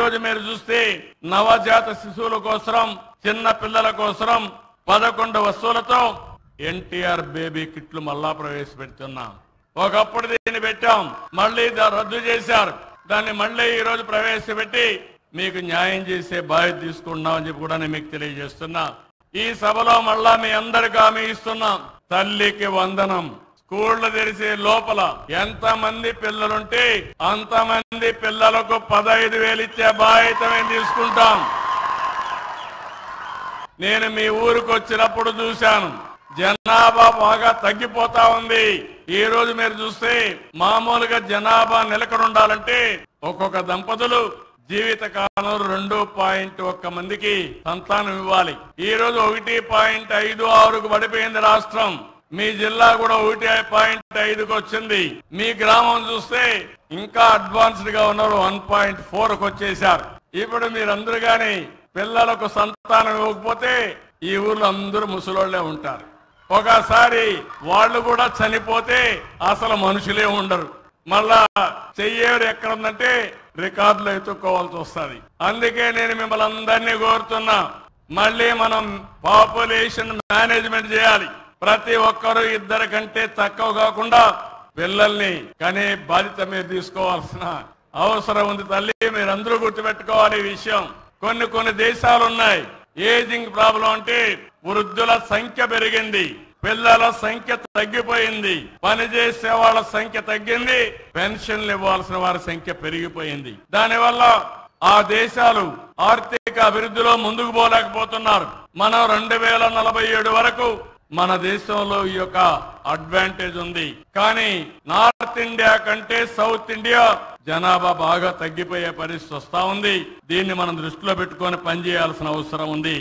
రోజు మీరు చూస్తే నవజాత శిశువుల కోసం, చిన్న పిల్లల కోసం 11 వస్తువులతో ఎన్టీఆర్ బేబీ కిట్లు మళ్ళా ప్రవేశపెడుతున్నాం. ఒకప్పుడు దీన్ని పెట్టాం, మళ్ళీ రద్దు చేశారు. దాన్ని మళ్ళీ ఈ రోజు ప్రవేశపెట్టి మీకు న్యాయం చేసే బాధ్యత తీసుకుంటున్నామని చెప్పి కూడా నేను మీకు తెలియజేస్తున్నా. ఈ సభలో మళ్ళా మీ అందరికీ హామీ ఇస్తున్నాం, తల్లికి వందనం. స్కూళ్లు తెరిసే లోపల ఎంతమంది పిల్లలుంటే అంతమంది పిల్లలకు 15,000 ఇచ్చే బాధ్యత మేము తీసుకుంటాం. నేను మీ ఊరికి వచ్చినప్పుడు చూశాను, జనాభా బాగా తగ్గిపోతా ఉంది. ఈ రోజు మీరు చూస్తే మామూలుగా జనాభా నిలకడ ఉండాలంటే ఒక్కొక్క దంపతులు జీవిత కాలం 2.1 మందికి సంతానం ఇవ్వాలి. ఈ రోజు 1.56కు పడిపోయింది రాష్ట్రం. మీ జిల్లా కూడా 1.5కు వచ్చింది. మీ గ్రామం చూస్తే ఇంకా అడ్వాన్స్డ్ గా ఉన్నారు, 1.4కు వచ్చేసారు. ఇప్పుడు మీరందరూ గాని పిల్లలకు సంతానం ఇవ్వకపోతే ఈ ఊర్లో అందరూ ముసలోళ్లే ఉంటారు. ఒకసారి వాళ్ళు కూడా చనిపోతే అసలు మనుషులే ఉండరు. మళ్ళా చెయ్యేరు ఎక్కడ ఉందంటే రికార్డులో ఎత్తుక్కోవాల్సి వస్తుంది. అందుకే నేను మిమ్మల్ని అందరినీ కోరుతున్నా, మళ్ళీ మనం పాపులేషన్ మేనేజ్మెంట్ చేయాలి. ప్రతి ఒక్కరూ 2 కంటే తక్కువ కాకుండా పిల్లల్ని కనే బాధ్యత మీరు తీసుకోవాల్సిన అవసరం ఉంది. తల్లి మీరందరూ గుర్తుపెట్టుకోవాలి ఈ విషయం. కొన్ని దేశాలు ఉన్నాయి, ఏజింగ్ ప్రాబ్లం అంటే వృద్ధుల సంఖ్య పెరిగింది, పిల్లల సంఖ్య తగ్గిపోయింది, పనిచేసే వాళ్ళ సంఖ్య తగ్గింది, పెన్షన్లు ఇవ్వాల్సిన వారి సంఖ్య పెరిగిపోయింది. దానివల్ల ఆ దేశాలు ఆర్థిక అభివృద్ధిలో ముందుకు పోలేకపోతున్నారు. మనం 2047 వరకు మన దేశంలో ఈ యొక్క అడ్వాంటేజ్ ఉంది. కానీ నార్త్ ఇండియా కంటే సౌత్ ఇండియా జనాభా బాగా తగ్గిపోయే పరిస్థితి వస్తా ఉంది. దీన్ని మనం దృష్టిలో పెట్టుకొని పనిచేయాల్సిన అవసరం ఉంది.